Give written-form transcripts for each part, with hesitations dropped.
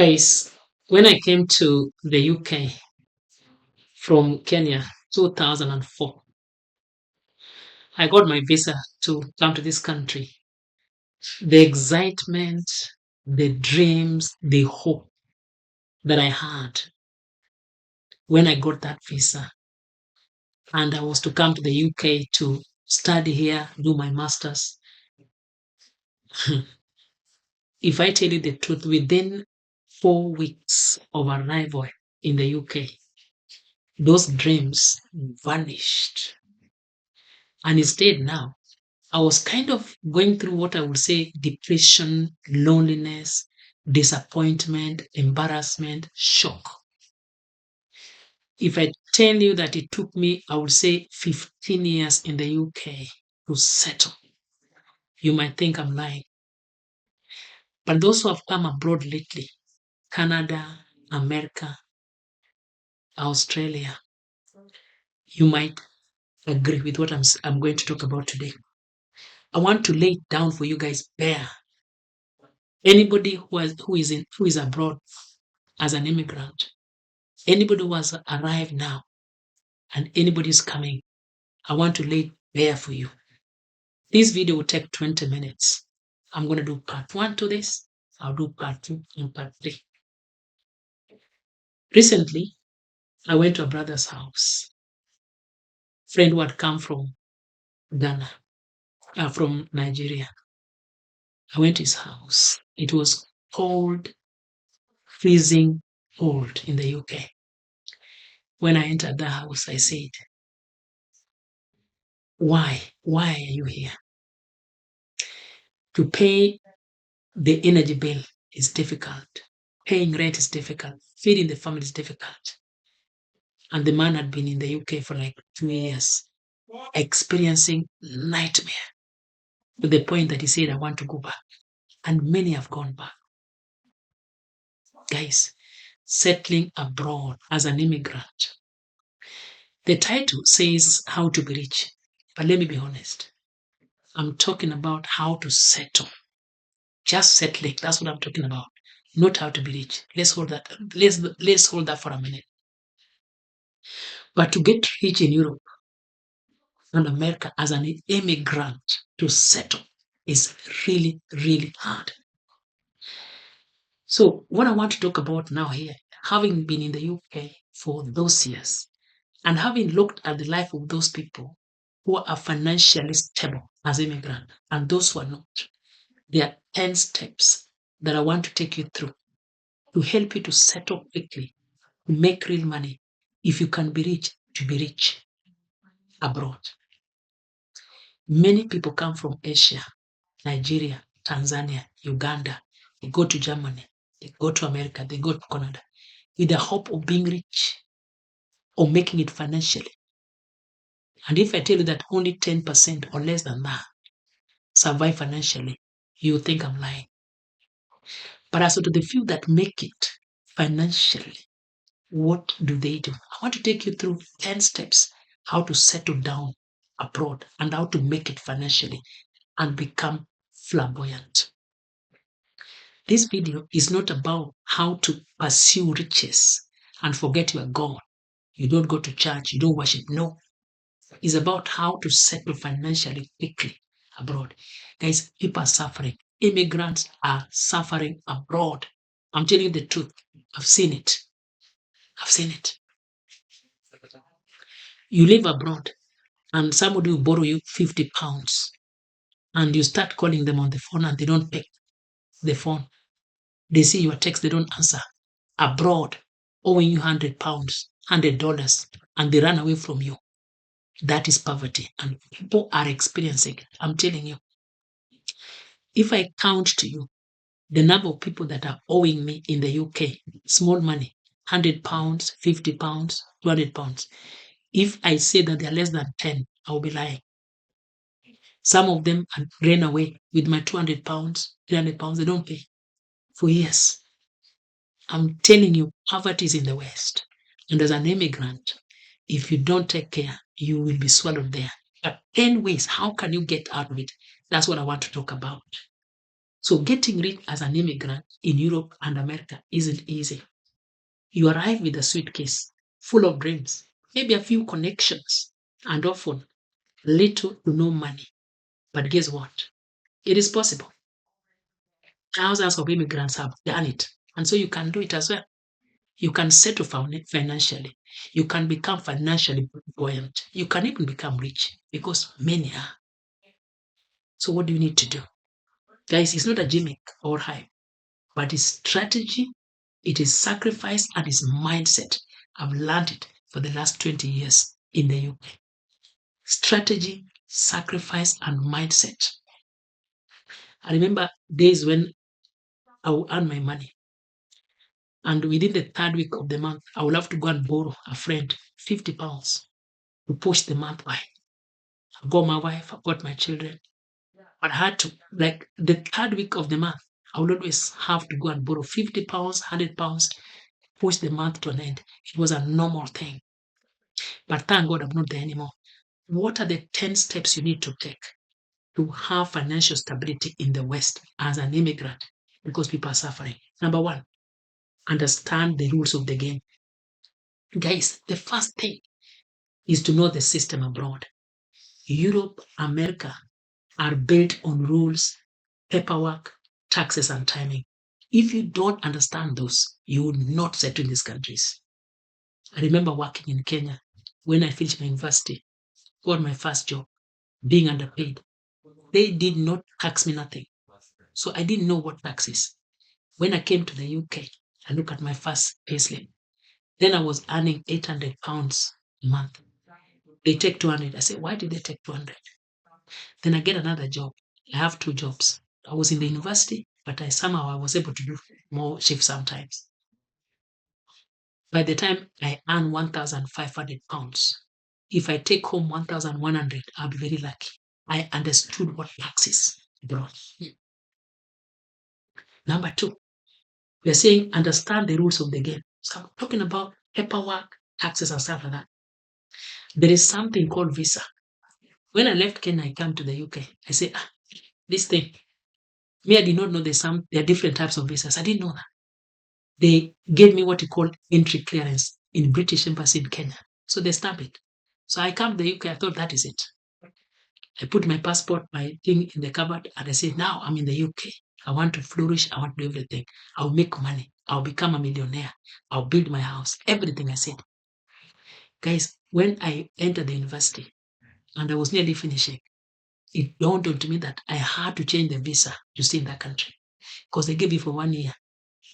Guys, when I came to the UK from Kenya 2004, I got my visa to come to this country. The excitement, the dreams, the hope that I had when I got that visa, and I was to come to the UK to study here, do my master's. If I tell you the truth, within 4 weeks of arrival in the UK, those dreams vanished. And instead, now I was kind of going through what I would say depression, loneliness, disappointment, embarrassment, shock. If I tell you that it took me, I would say 15 years in the UK to settle, you might think I'm lying. But those who have come abroad lately, Canada, America, Australia, you might agree with what I'm going to talk about today. I want to lay it down for you guys bare. Anybody who is abroad as an immigrant, anybody who has arrived now, and anybody is coming, I want to lay it bare for you. This video will take 20 minutes. I'm going to do part 1 to this. I'll do part 2 and part 3. Recently, I went to a brother's house. Friend who had come from Ghana, from Nigeria. I went to his house. It was cold, freezing cold in the UK. When I entered the house, I said, why? Why are you here? To pay the energy bill is difficult. Paying rent is difficult. Feeding the family is difficult. And the man had been in the UK for like 2 years, experiencing nightmare to the point that he said, I want to go back. And many have gone back. Guys, settling abroad as an immigrant. The title says how to be rich. But let me be honest. I'm talking about how to settle. Just settling. That's what I'm talking about. Not how to be rich. Let's hold that. Let's hold that for a minute. But to get rich in Europe and America as an immigrant to settle is really, really hard. So what I want to talk about now here, having been in the UK for those years and having looked at the life of those people who are financially stable as immigrants and those who are not, there are 10 steps that I want to take you through to help you to settle quickly, to make real money. If you can be rich, to be rich abroad. Many people come from Asia, Nigeria, Tanzania, Uganda. They go to Germany, they go to America, they go to Canada with the hope of being rich or making it financially. And if I tell you that only 10% or less than that survive financially, you think I'm lying. But as to the few that make it financially, what do they do? I want to take you through 10 steps how to settle down abroad and how to make it financially and become flamboyant. This video is not about how to pursue riches and forget you are God. You don't go to church, you don't worship. No. It's about how to settle financially quickly abroad. Guys, people are suffering. Immigrants are suffering abroad. I'm telling you the truth. I've seen it. I've seen it. You live abroad and somebody will borrow you 50 pounds and you start calling them on the phone and they don't pick the phone. They see your text, they don't answer. Abroad, owing you 100 pounds, $100, and they run away from you. That is poverty, and people are experiencing it. I'm telling you. If I count to you the number of people that are owing me in the UK, small money, 100 pounds, 50 pounds, 200 pounds. If I say that they're less than 10, I'll be lying. Some of them ran away with my 200 pounds, 300 pounds. They don't pay for years. I'm telling you, poverty is in the West. And as an immigrant, if you don't take care, you will be swallowed there. But 10 ways, how can you get out of it? That's what I want to talk about. So getting rich as an immigrant in Europe and America isn't easy. You arrive with a suitcase full of dreams, maybe a few connections, and often little to no money. But guess what? It is possible. Thousands of immigrants have done it. And so you can do it as well. You can settle financially. You can become financially buoyant. You can even become rich because many are. So what do you need to do? Guys, it's not a gimmick or hype, but it's strategy, it is sacrifice, and it's mindset. I've learned it for the last 20 years in the UK. Strategy, sacrifice, and mindset. I remember days when I would earn my money, and within the third week of the month, I would have to go and borrow a friend £50 to push the month by. I've got my wife, I've got my children. But I had to, like the third week of the month, I would always have to go and borrow £50, £100, push the month to an end. It was a normal thing. But thank God I'm not there anymore. What are the 10 steps you need to take to have financial stability in the West as an immigrant? Because people are suffering. Number one, understand the rules of the game. Guys, the first thing is to know the system abroad. Europe, America are built on rules, paperwork, taxes, and timing. If you don't understand those, you will not settle in these countries. I remember working in Kenya when I finished my university, got my first job, being underpaid. They did not tax me nothing. So I didn't know what tax is. When I came to the UK, I looked at my first payslip. Then I was earning £800 a month. They take 200. I said, why did they take 200? Then I get another job. I have two jobs. I was in the university, but I was able to do more shifts sometimes. By the time I earn £1,500, if I take home 1,100, I'll be very lucky. I understood what taxes brought. Number two, we are saying understand the rules of the game. So I'm talking about paperwork, taxes, and stuff like that. There is something called visa. When I left Kenya, I came to the UK. I said, this thing. Me, I did not know there are different types of visas. I didn't know that. They gave me what you call entry clearance in British Embassy in Kenya. So they stamp it. So I come to the UK, I thought that is it. I put my passport, my thing in the cupboard, and I said, now I'm in the UK. I want to flourish. I want to do everything. I'll make money. I'll become a millionaire. I'll build my house. Everything I said. Guys, when I entered the university and I was nearly finishing, it dawned on me that I had to change the visa to stay in that country because they gave me for 1 year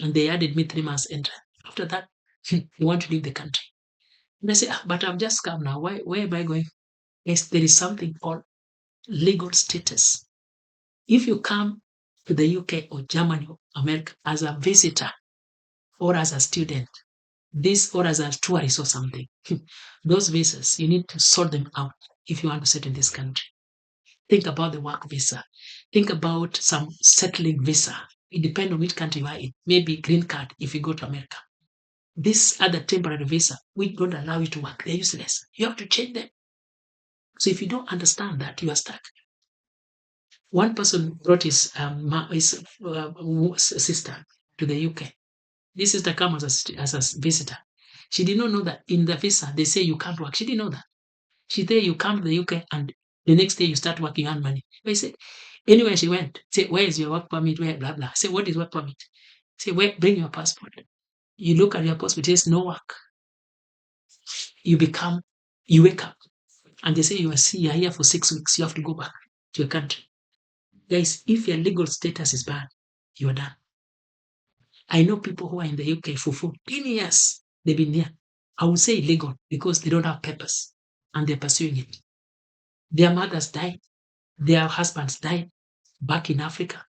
and they added me 3 months entry. After that, they want to leave the country. And I say, but I've just come now. Where am I going? Yes, there is something called legal status. If you come to the UK or Germany or America as a visitor or as a student, or as a tourist or something, those visas, you need to sort them out if you want to settle in this country. Think about the work visa. Think about some settling visa. It depends on which country you are in. Maybe green card if you go to America. This other temporary visa, we don't allow you to work. They're useless. You have to change them. So if you don't understand that, you are stuck. One person brought his sister to the UK. This sister came as a visitor. She did not know that in the visa they say you can't work. She didn't know that. She said you come to the UK and the next day you start working on money. I said, anywhere she went, say, where is your work permit? Where blah blah. Say, what is work permit? Say, where bring your passport. You look at your passport, it says no work. You wake up and they say you're here for 6 weeks, you have to go back to your country. Guys, if your legal status is bad, you're done. I know people who are in the UK for 14 years. They've been here. I would say illegal because they don't have papers and they're pursuing it. Their mothers died. Their husbands died back in Africa.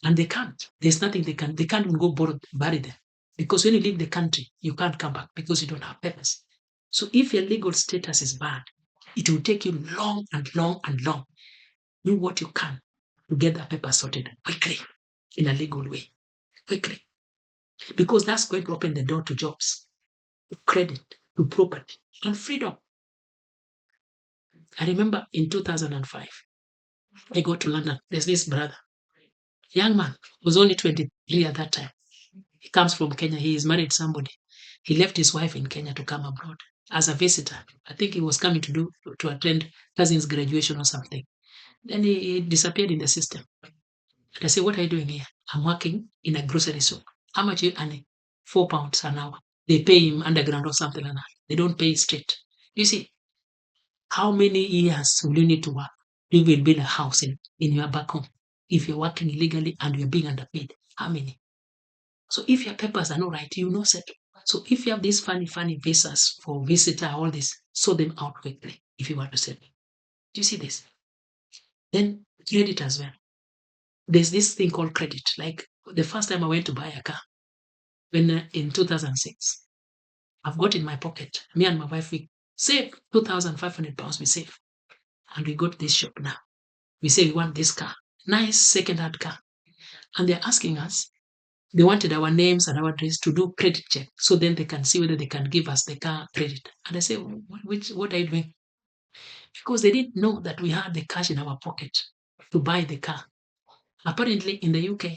And they can't. There's nothing they can't even go bury them. Because when you leave the country, you can't come back because you don't have papers. So if your legal status is bad, it will take you long and long and long. Do what you can to get that paper sorted quickly in a legal way. Quickly. Because that's going to open the door to jobs, to credit, to property, and freedom. I remember in 2005, I go to London. There's this brother. Young man was only 23 at that time. He comes from Kenya. He is married to somebody. He left his wife in Kenya to come abroad as a visitor. I think he was coming to attend cousin's graduation or something. Then he disappeared in the system. And I said, "What are you doing here?" "I'm working in a grocery store." "How much are you earning?" £4 an hour. They pay him underground or something like that. They don't pay straight. You see, how many years will you need to work? You will build a house in your back home. If you're working illegally and you're being underpaid, how many? So if your papers are not right, you know settle. So if you have these funny visas for visitor, all this, sort them out quickly if you want to settle. Do you see this? Then credit as well. There's this thing called credit. Like the first time I went to buy a car, when in 2006, I've got in my pocket, me and my wife, we save £2,500, we save. And we got this shop now. We say we want this car, nice second-hand car. And they're asking us, they wanted our names and our address to do credit check. So then they can see whether they can give us the car credit. And I say, what are you doing? Because they didn't know that we had the cash in our pocket to buy the car. Apparently in the UK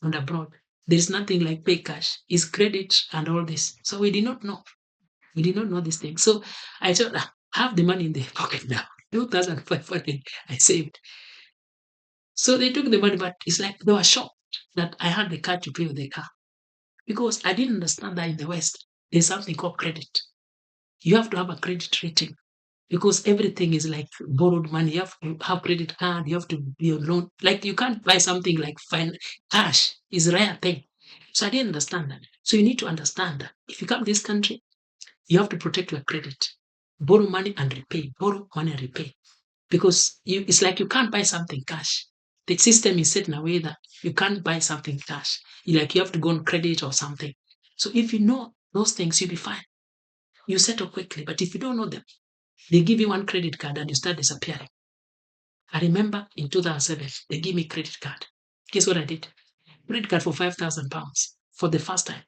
and abroad, there is nothing like pay cash. It's credit and all this. So we did not know. We did not know this thing. So I thought, have the money in the pocket now. 2,500 I saved. So they took the money, but it's like they were shocked that I had the car to pay with the car. Because I didn't understand that in the West, there's something called credit. You have to have a credit rating because everything is like borrowed money. You have to have credit card, you have to be on loan. Like you can't buy something like cash is a rare thing. So I didn't understand that. So you need to understand that if you come to this country, you have to protect your credit. Borrow money and repay. Borrow money and repay. Because it's like you can't buy something cash. The system is set in a way that you can't buy something cash. You have to go on credit or something. So if you know those things, you'll be fine. You settle quickly. But if you don't know them, they give you one credit card and you start disappearing. I remember in 2007, they gave me credit card. Guess what I did? Credit card for £5,000 for the first time.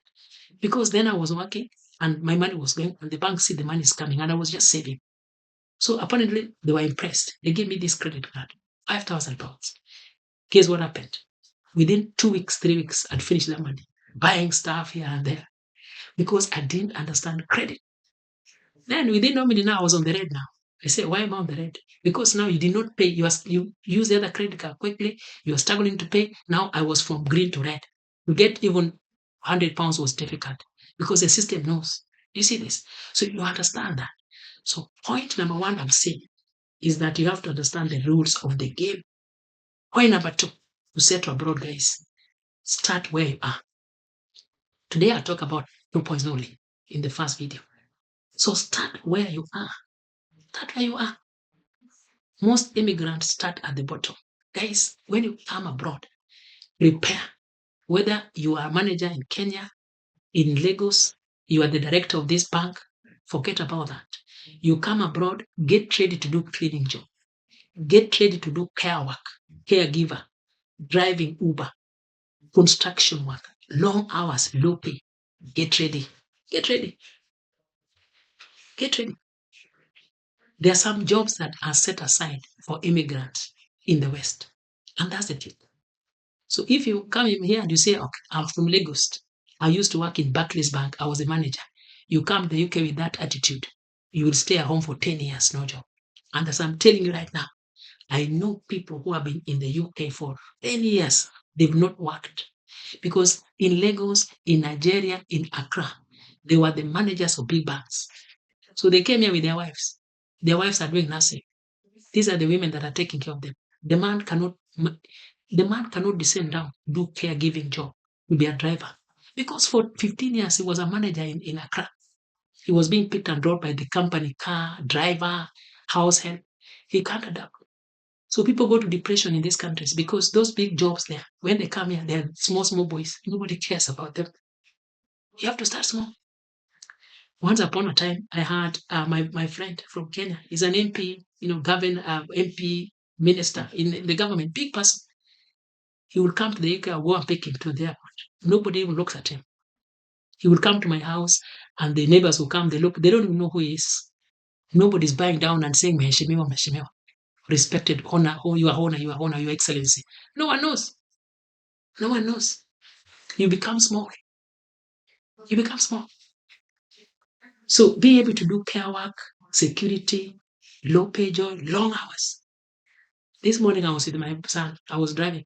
Because then I was working and my money was going, and the bank see the money is coming, and I was just saving. So apparently they were impressed. They gave me this credit card, £5,000. Guess what happened? Within 2 weeks, 3 weeks, I'd finished that money, buying stuff here and there because I didn't understand credit. Then within no minute now, I was on the red now. I said, why am I on the red? Because now you did not pay. You use the other credit card quickly. You are struggling to pay. Now I was from green to red. To get even £100 was difficult because the system knows. You see this? So you understand that. So point number one I'm saying is that you have to understand the rules of the game. Point number two, to settle abroad, guys, start where you are. Today I'll talk about 2 points only in the first video. So start where you are. Start where you are. Most immigrants start at the bottom. Guys, when you come abroad, prepare. Whether you are a manager in Kenya, in Lagos, you are the director of this bank, forget about that. You come abroad, get ready to do cleaning job. Get ready to do care work, caregiver, driving Uber, construction work, long hours, low pay. Get ready. Get ready. Get ready. There are some jobs that are set aside for immigrants in the West. And that's the truth. So if you come in here and you say, okay, I'm from Lagos, I used to work in Barclays Bank, I was a manager. You come to the UK with that attitude, you will stay at home for 10 years, no job. And as I'm telling you right now, I know people who have been in the UK for 10 years, they've not worked. Because in Lagos, in Nigeria, in Accra, they were the managers of big banks. So they came here with their wives. Their wives are doing nothing. These are the women that are taking care of them. The man cannot descend down, do caregiving job, to be a driver. Because for 15 years, he was a manager in Accra. He was being picked and dropped by the company car, driver, house help. He can't adapt. So people go to depression in these countries because those big jobs there, when they come here, they're small boys. Nobody cares about them. You have to start small. Once upon a time, I had my friend from Kenya. He's an MP, governor, MP, minister in the government, big person. He will come to the UK, I'll go and pick him to the airport. Nobody even looks at him. He will come to my house and the neighbors will come, they look, they don't even know who he is. Nobody's bowing down and saying, Mheshimiwa, Mheshimiwa, respected honor, your honor, your excellency. No one knows. No one knows. You become small. You become small. So being able to do care work, security, low pay job, long hours. This morning I was with my son. I was driving.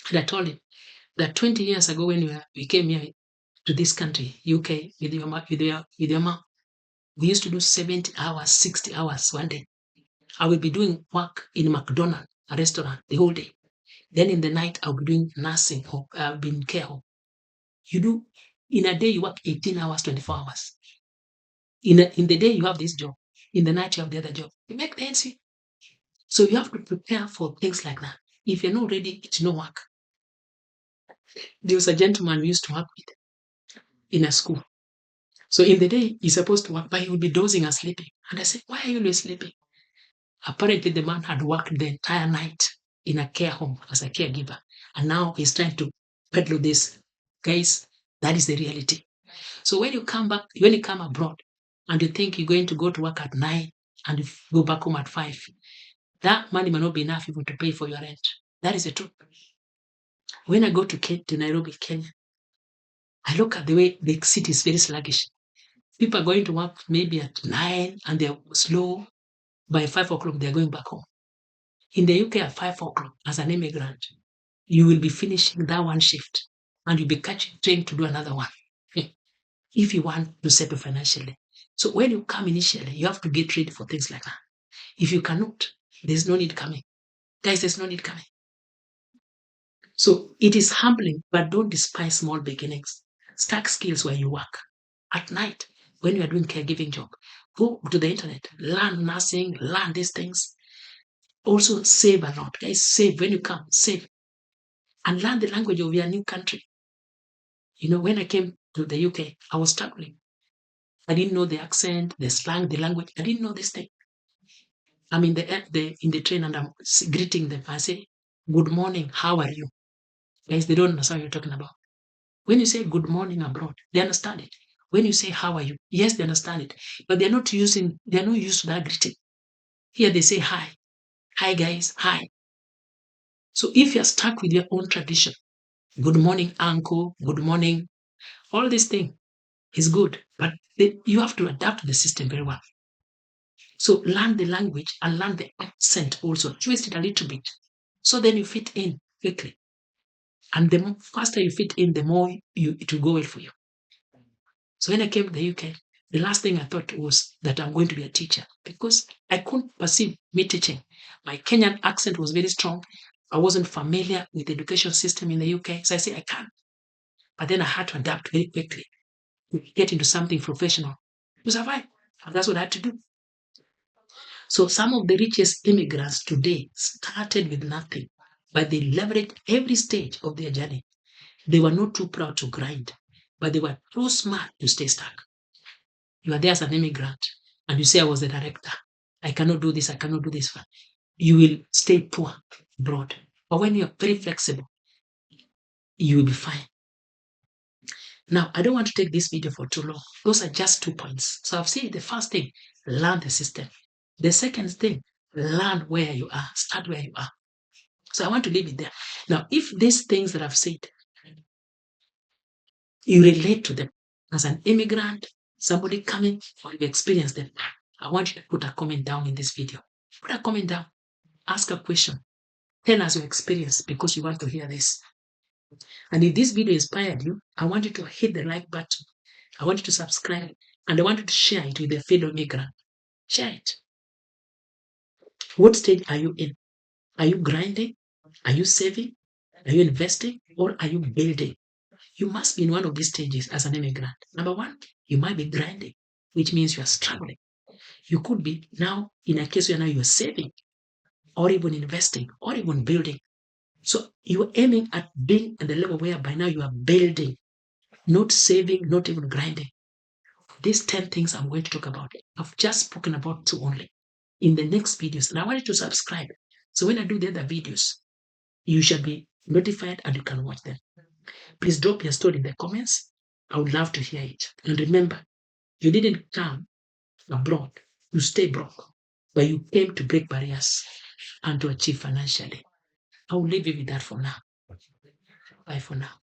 And I told him that 20 years ago when we came here to this country, UK, with your mom, we used to do 70 hours, 60 hours one day. I will be doing work in McDonald's, a restaurant, the whole day. Then in the night, I'll be doing nursing home, I'll be in care home. You do, in a day, you work 18 hours, 24 hours. In the day, you have this job. In the night, you have the other job. You make the NC. So you have to prepare for things like that. If you're not ready, it's no work. There was a gentleman we used to work with in a school. So in the day, he's supposed to work, but he would be dozing and sleeping. And I said, why are you always sleeping? Apparently, the man had worked the entire night in a care home as a caregiver. And now he's trying to peddle this. Guys, that is the reality. So when you come back, when you come abroad and you think you're going to go to work at 9 and you go back home at 5, that money may not be enough even to pay for your rent. That is the truth. When I go to Nairobi, Kenya, I look at the way the city is very sluggish. People are going to work maybe at 9 and they're slow. By 5 o'clock, they're going back home. In the UK at 5 o'clock, as an immigrant, you will be finishing that one shift and you'll be catching train to do another one if you want to settle financially. So when you come initially, you have to get ready for things like that. If you cannot, there's no need coming. Guys, there's no need coming. So it is humbling, but don't despise small beginnings. Stack skills where you work. At night, when you are doing caregiving job, go to the internet, learn nursing, learn these things. Also save a lot. Guys, save when you come, save. And learn the language of your new country. You know, when I came to the UK, I was struggling. I didn't know the accent, the slang, the language. I didn't know this thing. I'm in the train and I'm greeting them. I say, "Good morning. How are you?" Guys, they don't understand what you're talking about. When you say good morning abroad, they understand it. When you say how are you, yes, they understand it, but they're not used to that greeting. Here they say hi, hi guys, hi. So if you're stuck with your own tradition, good morning uncle, good morning, all this thing is good, but you have to adapt to the system very well. So learn the language and learn the accent also. Twist it a little bit. So then you fit in quickly. And the faster you fit in, the more it will go well for you. So when I came to the UK, the last thing I thought was that I'm going to be a teacher because I couldn't perceive me teaching. My Kenyan accent was very strong. I wasn't familiar with the education system in the UK. So I said, I can't. But then I had to adapt very quickly to get into something professional to survive. And that's what I had to do. So some of the richest immigrants today started with nothing, but they leveraged every stage of their journey. They were not too proud to grind, but they were too smart to stay stuck. You are there as an immigrant and you say, I was the director. I cannot do this. I cannot do this. You will stay poor abroad. But when you're very flexible, you will be fine. Now, I don't want to take this video for too long. Those are just 2 points. So I've said the first thing, learn the system. The second thing, learn where you are. Start where you are. So I want to leave it there. Now, if these things that I've said, you relate to them as an immigrant, somebody coming, or you've experienced them, I want you to put a comment down in this video. Put a comment down. Ask a question. Tell us your experience because you want to hear this. And if this video inspired you, I want you to hit the like button. I want you to subscribe. And I want you to share it with your fellow migrant. Share it. What stage are you in? Are you grinding? Are you saving? Are you investing? Or are you building? You must be in one of these stages as an immigrant. Number one, you might be grinding, which means you are struggling. You could be now in a case where now you're saving, or even investing, or even building. So you're aiming at being at the level where by now you are building, not saving, not even grinding. These 10 things I'm going to talk about, I've just spoken about 2 only. In the next videos, and I want you to subscribe. So when I do the other videos, you shall be notified and you can watch them. Please drop your story in the comments. I would love to hear it. And remember, you didn't come abroad to stay broke, but you came to break barriers and to achieve financially. I will leave you with that for now. Bye for now.